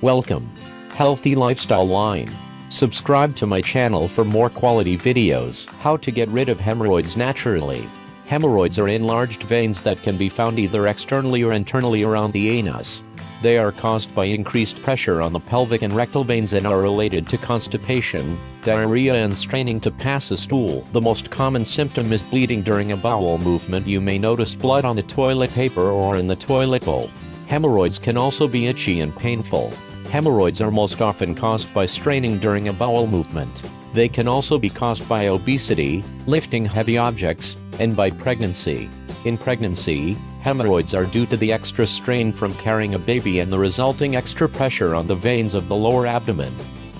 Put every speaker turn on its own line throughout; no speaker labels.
Welcome. Healthy Lifestyle Line. Subscribe to my channel for more quality videos. How to get rid of hemorrhoids naturally. Hemorrhoids are enlarged veins that can be found either externally or internally around the anus. They are caused by increased pressure on the pelvic and rectal veins and are related to constipation, diarrhea and straining to pass a stool. The most common symptom is bleeding during a bowel movement. You may notice blood on the toilet paper or in the toilet bowl. Hemorrhoids can also be itchy and painful. Hemorrhoids are most often caused by straining during a bowel movement. They can also be caused by obesity, lifting heavy objects, and by pregnancy. In pregnancy, hemorrhoids are due to the extra strain from carrying a baby and the resulting extra pressure on the veins of the lower abdomen.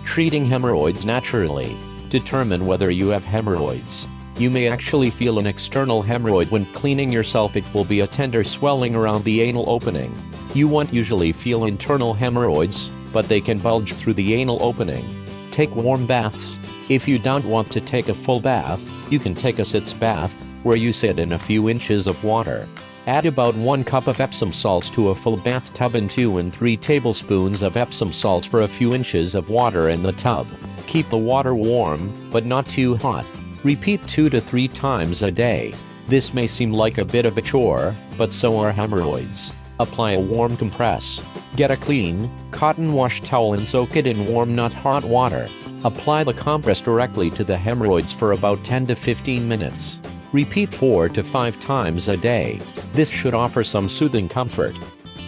Treating hemorrhoids naturally. Determine whether you have hemorrhoids. You may actually feel an external hemorrhoid when cleaning yourself. It will be a tender swelling around the anal opening. You won't usually feel internal hemorrhoids, but they can bulge through the anal opening. Take warm baths. If you don't want to take a full bath, you can take a sitz bath, where you sit in a few inches of water. Add about 1 cup of Epsom salts to a full bathtub and 2 and 3 tablespoons of Epsom salts for a few inches of water in the tub. Keep the water warm, but not too hot. Repeat 2 to 3 times a day. This may seem like a bit of a chore, but so are hemorrhoids. Apply a warm compress. Get a clean, cotton wash towel and soak it in warm not hot water. Apply the compress directly to the hemorrhoids for about 10 to 15 minutes. Repeat 4 to 5 times a day. This should offer some soothing comfort.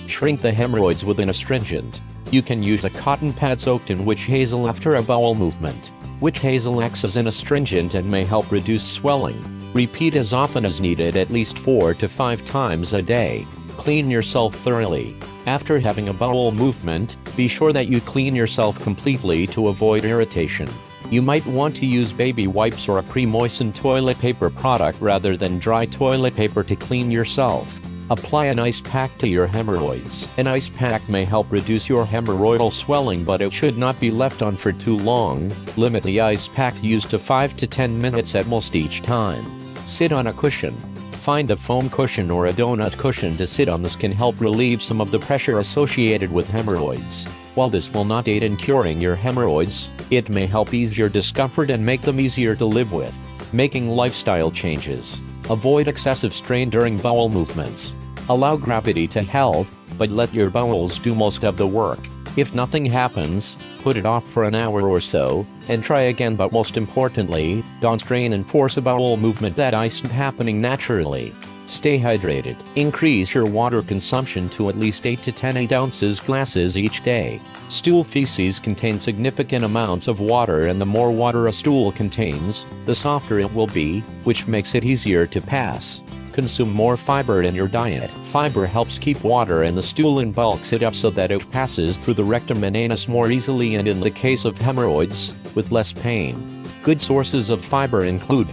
Shrink the hemorrhoids with an astringent. You can use a cotton pad soaked in witch hazel after a bowel movement. Witch hazel acts as an astringent and may help reduce swelling. Repeat as often as needed, at least 4 to 5 times a day. Clean yourself thoroughly. After having a bowel movement, be sure that you clean yourself completely to avoid irritation. You might want to use baby wipes or a pre-moistened toilet paper product rather than dry toilet paper to clean yourself. Apply an ice pack to your hemorrhoids. An ice pack may help reduce your hemorrhoidal swelling, but it should not be left on for too long. Limit the ice pack use to 5 to 10 minutes at most each time. Sit on a cushion. Find a foam cushion or a donut cushion to sit on. This can help relieve some of the pressure associated with hemorrhoids. While this will not aid in curing your hemorrhoids, it may help ease your discomfort and make them easier to live with. Making lifestyle changes. Avoid excessive strain during bowel movements. Allow gravity to help, but let your bowels do most of the work. If nothing happens, put it off for an hour or so, and try again. But most importantly, don't strain and force a bowel movement that isn't happening naturally. Stay hydrated. Increase your water consumption to at least 8 to 10 8-ounce glasses each day. Stool feces contain significant amounts of water, and the more water a stool contains, the softer it will be, which makes it easier to pass. Consume more fiber in your diet. Fiber helps keep water in the stool and bulks it up so that it passes through the rectum and anus more easily, and in the case of hemorrhoids, with less pain. Good sources of fiber include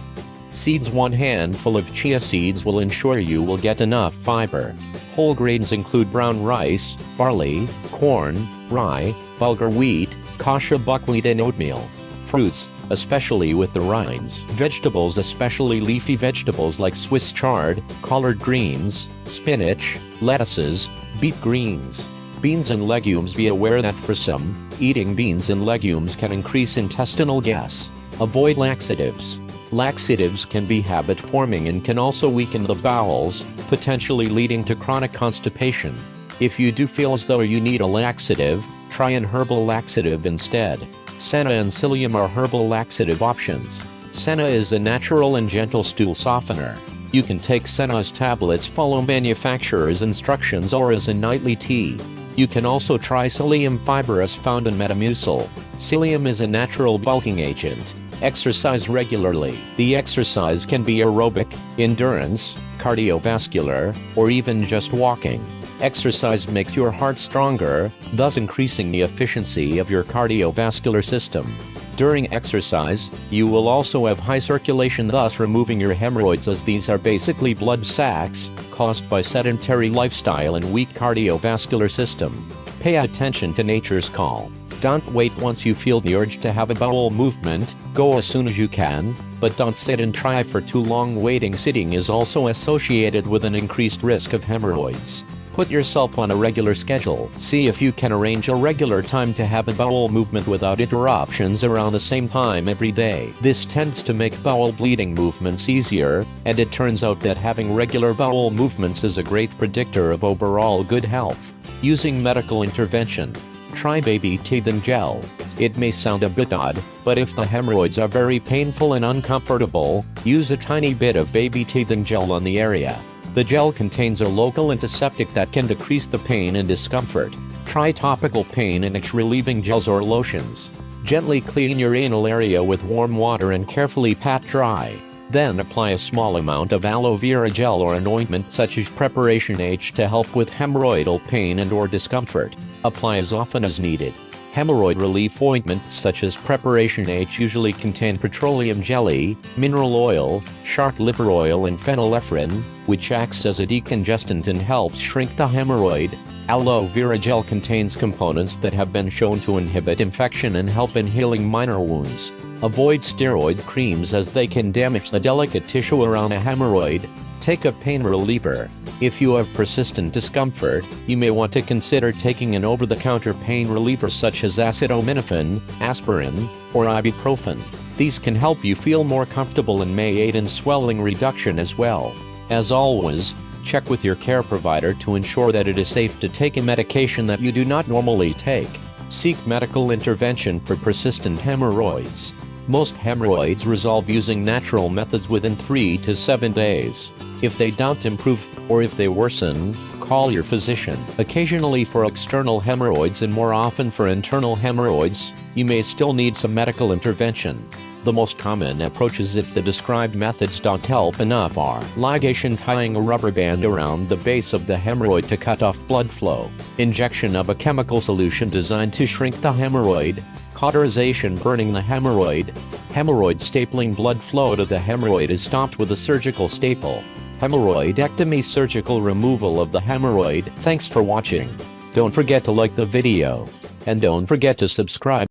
seeds. 1 handful of chia seeds will ensure you will get enough fiber. Whole grains include brown rice, barley, corn, rye, bulgur wheat, kasha buckwheat and oatmeal. Fruits, especially with the rinds. Vegetables, especially leafy vegetables like Swiss chard, collard greens, spinach, lettuces, beet greens. Beans and legumes. Be aware that for some, eating beans and legumes can increase intestinal gas. Avoid laxatives. Laxatives can be habit-forming and can also weaken the bowels, potentially leading to chronic constipation. If you do feel as though you need a laxative, try an herbal laxative instead. Senna and psyllium are herbal laxative options. Senna is a natural and gentle stool softener. You can take Senna as tablets, follow manufacturer's instructions, or as a nightly tea. You can also try psyllium fiber as found in Metamucil. Psyllium is a natural bulking agent. Exercise regularly. The exercise can be aerobic, endurance, cardiovascular, or even just walking. Exercise makes your heart stronger, thus increasing the efficiency of your cardiovascular system. During exercise, you will also have high circulation, thus removing your hemorrhoids, as these are basically blood sacs caused by sedentary lifestyle and weak cardiovascular system. Pay attention to nature's call. Don't wait. Once you feel the urge to have a bowel movement, go as soon as you can, but don't sit and try for too long. Waiting. Sitting is also associated with an increased risk of hemorrhoids. Put yourself on a regular schedule. See if you can arrange a regular time to have a bowel movement without interruptions around the same time every day. This tends to make bowel bleeding movements easier, and it turns out that having regular bowel movements is a great predictor of overall good health. Using medical intervention. Try baby teeth and gel. It may sound a bit odd, but if the hemorrhoids are very painful and uncomfortable, use a tiny bit of baby teeth and gel on the area. The gel contains a local antiseptic that can decrease the pain and discomfort. Try topical pain and itch relieving gels or lotions. Gently clean your anal area with warm water and carefully pat dry. Then apply a small amount of aloe vera gel or an ointment such as Preparation H to help with hemorrhoidal pain and or discomfort. Apply as often as needed. Hemorrhoid relief ointments such as Preparation H usually contain petroleum jelly, mineral oil, shark liver oil and phenylephrine, which acts as a decongestant and helps shrink the hemorrhoid. Aloe vera gel contains components that have been shown to inhibit infection and help in healing minor wounds. Avoid steroid creams as they can damage the delicate tissue around a hemorrhoid. Take a pain reliever. If you have persistent discomfort, you may want to consider taking an over-the-counter pain reliever such as acetaminophen, aspirin, or ibuprofen. These can help you feel more comfortable and may aid in swelling reduction as well. As always, check with your care provider to ensure that it is safe to take a medication that you do not normally take. Seek medical intervention for persistent hemorrhoids. Most hemorrhoids resolve using natural methods within 3 to 7 days. If they don't improve, or if they worsen, call your physician. Occasionally for external hemorrhoids and more often for internal hemorrhoids, you may still need some medical intervention. The most common approaches if the described methods don't help enough are ligation, tying a rubber band around the base of the hemorrhoid to cut off blood flow, injection of a chemical solution designed to shrink the hemorrhoid, cauterization, burning the hemorrhoid, hemorrhoid stapling. Blood flow to the hemorrhoid is stopped with a surgical staple. Hemorrhoidectomy, surgical removal of the hemorrhoid. Thanks for watching. Don't forget to like the video. And don't forget to subscribe.